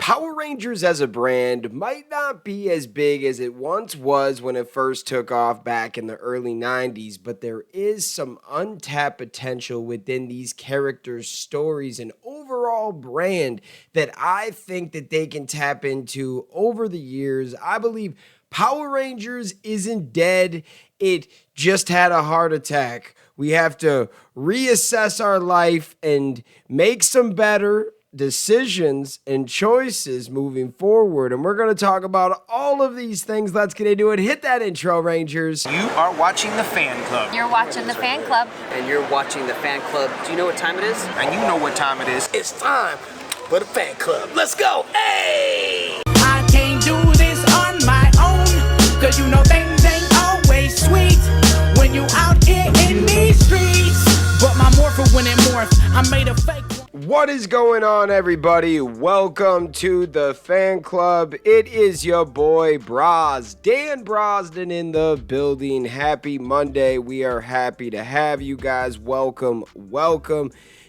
Power Rangers as a brand might not be as big as it once was when it first took off back in the early 90s, but there is some untapped potential within these characters' stories and overall brand that I think that they can tap into over the years. I believe Power Rangers isn't dead. It just had a heart attack. We have to reassess our life and make some better decisions and choices moving forward. And we're going to talk about all of these things. Let's get into it. Hit that intro, Rangers. You are watching the Fan Club. You're watching the Fan Club. And you're watching the Fan Club. Do you know what time it is? And you know what time it is. It's time for the Fan Club. Let's go. Hey! I can't do this on my own, cause you know things ain't always sweet when you out here in these streets. But my morpher when it morphed, I made a fake. What is going on, everybody? Welcome to the Fan Club. It is your boy Dan Brosden in the building. Happy Monday. We are happy to have you guys. Welcome.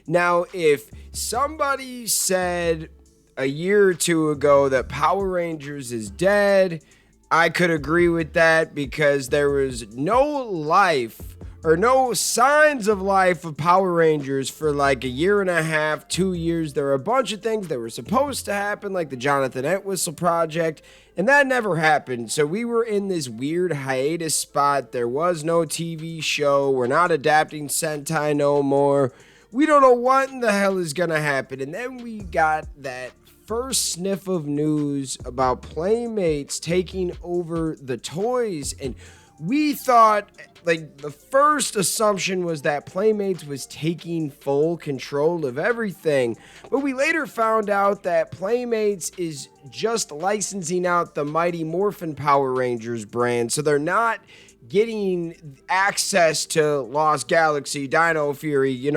Now, if somebody said a year or two ago that Power Rangers is dead, I could agree with that because there was no life or no signs of life of Power Rangers for like a year and a half, 2 years. There were a bunch of things that were supposed to happen, like the Jonathan Entwistle project, and that never happened. So we were in this weird hiatus spot. There was no TV show. We're not adapting Sentai no more. We don't know what in the hell is going to happen. And then we got that first sniff of news about Playmates taking over the toys, and we thought, like, the first assumption was that Playmates was taking full control of everything, but we later found out that Playmates is just licensing out the Mighty Morphin Power Rangers brand, so they're not getting access to Lost Galaxy, Dino Fury,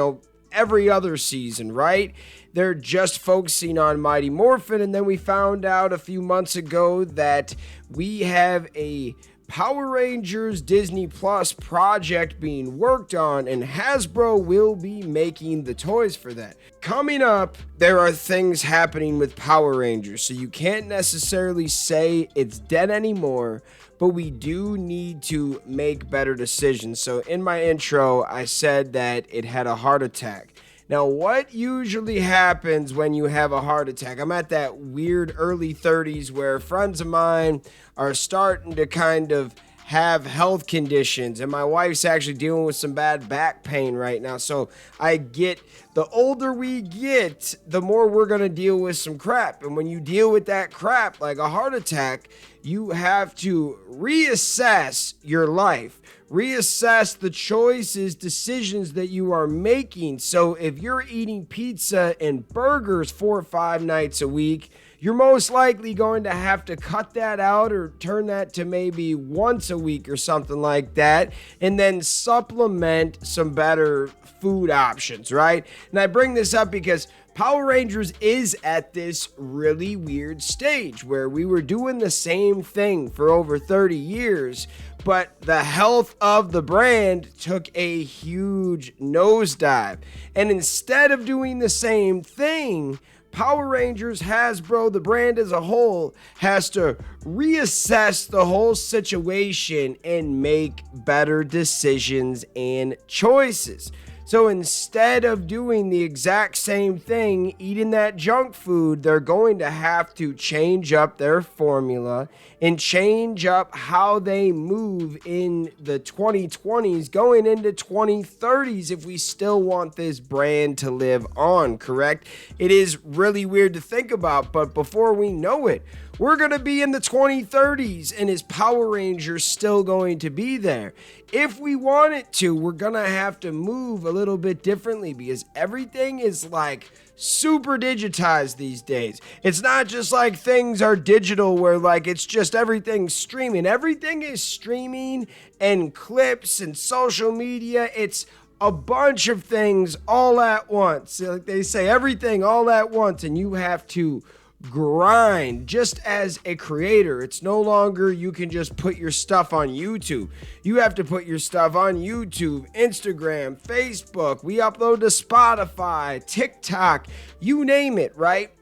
every other season, right? They're just focusing on Mighty Morphin, and then we found out a few months ago that we have a Power Rangers Disney Plus project being worked on, and Hasbro will be making the toys for that. Coming up, there are things happening with Power Rangers, so you can't necessarily say it's dead anymore, but we do need to make better decisions. So in my intro, I said that it had a heart attack. Now, what usually happens when you have a heart attack? I'm at that weird early 30s where friends of mine are starting to kind of have health conditions, and my wife's actually dealing with some bad back pain right now. So I get, the older we get, the more we're going to deal with some crap. And when you deal with that crap, like a heart attack, you have to reassess your life. Reassess the choices, decisions that you are making. So if you're eating pizza and burgers 4 or 5 nights a week, you're most likely going to have to cut that out or turn that to maybe once a week or something like that, and then supplement some better food options, right? And I bring this up because Power Rangers is at this really weird stage where we were doing the same thing for over 30 years, but the health of the brand took a huge nosedive. And instead of doing the same thing, Power Rangers, Hasbro, the brand as a whole, has to reassess the whole situation and make better decisions and choices. So instead of doing the exact same thing, eating that junk food, they're going to have to change up their formula and change up how they move in the 2020s going into 2030s if we still want this brand to live on, correct? It is really weird to think about, but before we know it, we're going to be in the 2030s, and is Power Rangers still going to be there? If we want it to, we're going to have to move a little bit differently because everything is like super digitized these days. It's not just like things are digital where like it's just everything's streaming. Everything is streaming and clips and social media. It's a bunch of things all at once. Like they say, everything all at once, and you have to grind. Just as a creator, it's no longer you can just put your stuff on YouTube. You have to put your stuff on YouTube, Instagram, Facebook. We upload to Spotify, TikTok, you name it, right?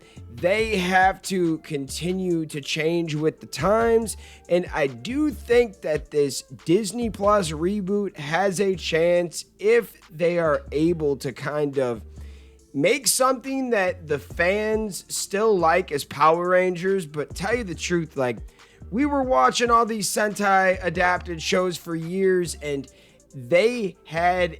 they have to continue to change with the times. And I do think that this Disney Plus reboot has a chance if they are able to kind of make something that the fans still like as Power Rangers. But tell you the truth, like, we were watching all these Sentai adapted shows for years, and they had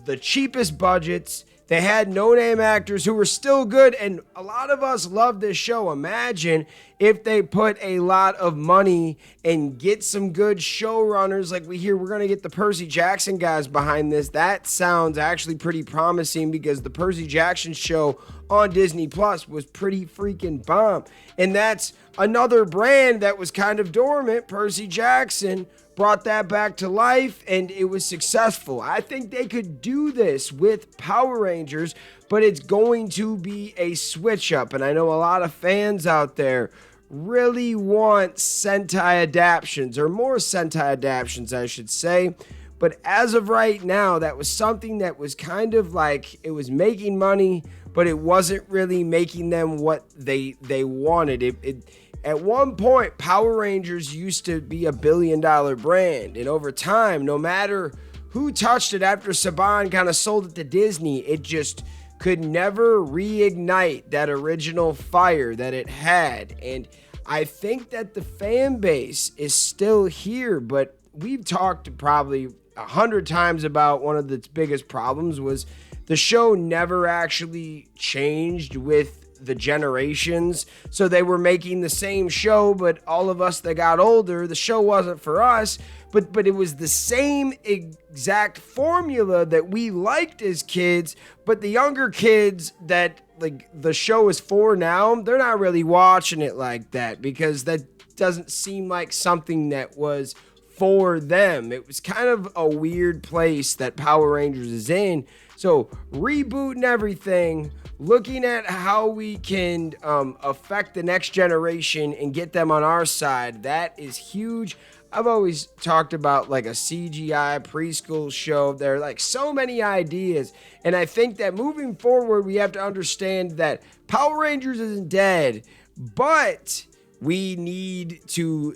the cheapest budgets. They had no-name actors who were still good, and a lot of us love this show. Imagine if they put a lot of money and get some good showrunners. Like we hear, we're going to get the Percy Jackson guys behind this. That sounds actually pretty promising, because the Percy Jackson show on Disney Plus was pretty freaking bomb. And that's another brand that was kind of dormant. Percy Jackson brought that back to life, and it was successful. I think they could do this with Power Rangers, but it's going to be a switch up. And I know a lot of fans out there really want Sentai adaptations, or more Sentai adaptations, I should say. But as of right now, that was something that was kind of like, it was making money, but it wasn't really making them what they wanted. At one point, Power Rangers used to be $1 billion brand. And over time, no matter who touched it after Saban kind of sold it to Disney, it just could never reignite that original fire that it had. And I think that the fan base is still here, but we've talked probably 100 times about one of its biggest problems was the show never actually changed with the generations. So they were making the same show, but all of us that got older, the show wasn't for us, but it was the same exact formula that we liked as kids. But the younger kids that like the show is for now, they're not really watching it like that, because that doesn't seem like something that was for them. It was kind of a weird place that Power Rangers is in. So rebooting everything, looking at how we can affect the next generation and get them on our side, that is huge. I've always talked about like a CGI preschool show. There are like so many ideas. And I think that moving forward, we have to understand that Power Rangers isn't dead, but we need to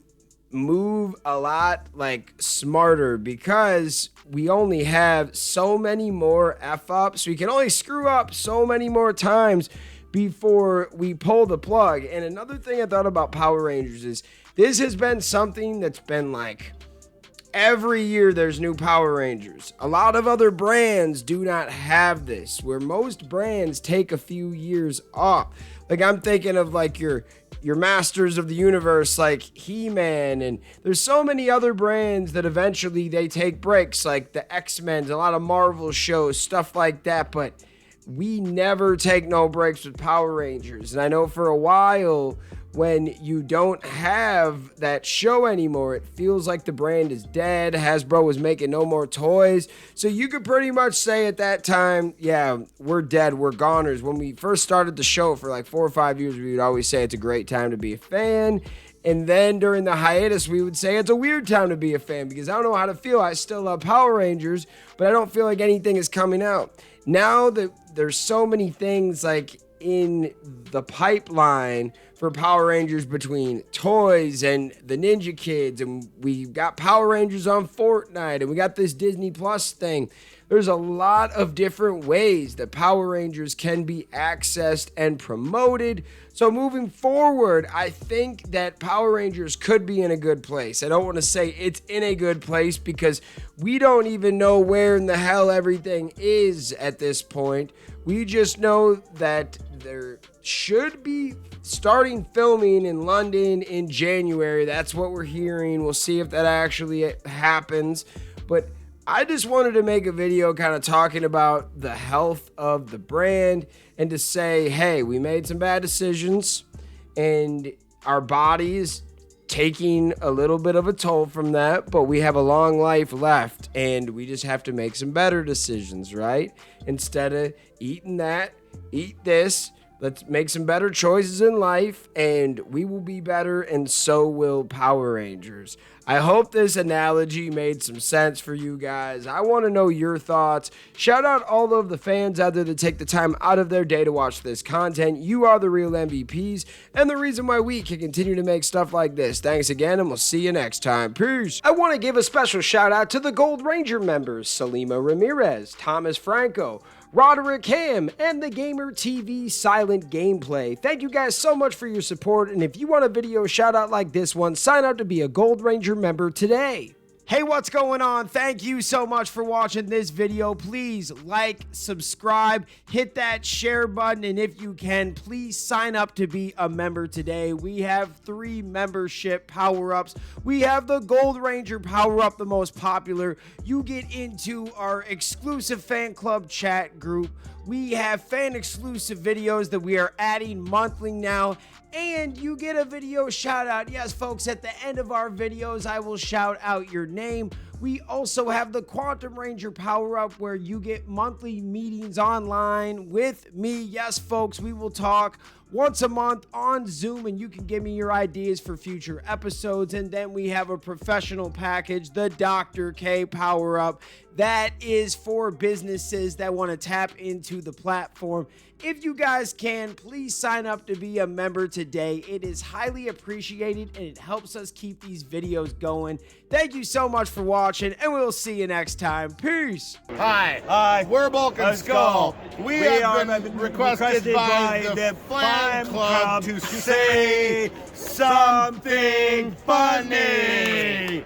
move a lot like smarter, because we only have so many more F-ups. We can only screw up so many more times before we pull the plug. And another thing I thought about Power Rangers is this has been something that's been like every year there's new Power Rangers. A lot of other brands do not have this, where most brands take a few years off. Like I'm thinking of like your Masters of the Universe, like He-Man, and there's so many other brands that eventually they take breaks, like the X-Men, a lot of Marvel shows, stuff like that, but we never take no breaks with Power Rangers. And I know for a while, when you don't have that show anymore, it feels like the brand is dead. Hasbro was making no more toys. So you could pretty much say at that time, yeah, we're dead, we're goners. When we first started the show for like 4 or 5 years, we would always say it's a great time to be a fan. And then during the hiatus, we would say it's a weird time to be a fan, because I don't know how to feel. I still love Power Rangers, but I don't feel like anything is coming out. Now that there's so many things like in the pipeline for Power Rangers, between toys and the Ninja Kids, and we got Power Rangers on Fortnite, and we got this Disney Plus thing. There's a lot of different ways that Power Rangers can be accessed and promoted. So moving forward, I think that Power Rangers could be in a good place. I don't want to say it's in a good place, because we don't even know where in the hell everything is at this point. We just know that there should be starting filming in London in January. That's what we're hearing. We'll see if that actually happens. But I just wanted to make a video kind of talking about the health of the brand, and to say, hey, we made some bad decisions, and our bodies taking a little bit of a toll from that, but we have a long life left, and we just have to make some better decisions, right? Instead of eating that, eat this, Let's make some better choices in life, and we will be better, and so will Power Rangers. I hope this analogy made some sense for you guys. I want to know your thoughts. Shout out all of the fans out there that take the time out of their day to watch this content. You are the real MVPs, and the reason why we can continue to make stuff like this. Thanks again, and we'll see you next time. Peace. I want to give a special shout out to the Gold Ranger members, Salima Ramirez, Thomas Franco, Roderick Ham, and the Gamer TV Silent Gameplay. Thank you guys so much for your support, and if you want a video shout out like this one, sign up to be a Gold Ranger member today. Hey, what's going on? Thank you so much for watching this video. Please like, subscribe, hit that share button, and if you can, please sign up to be a member today. We have 3 membership power-ups. We have the Gold Ranger power-up, the most popular. You get into our exclusive fan club chat group. We have fan-exclusive videos that we are adding monthly now, and you get a video shout out. Yes, folks, at the end of our videos, I will shout out your name. We also have the Quantum Ranger power-up where you get monthly meetings online with me. Yes, folks, we will talk once a month on Zoom, and you can give me your ideas for future episodes. And then we have a professional package, the Dr. K power-up. That is for businesses that want to tap into the platform. If you guys can, please sign up to be a member today. It is highly appreciated, and it helps us keep these videos going. Thank you so much for watching, and we'll see you next time. Peace. Hi, we're Bulk and Skull. We have been requested by the fan club to say something funny.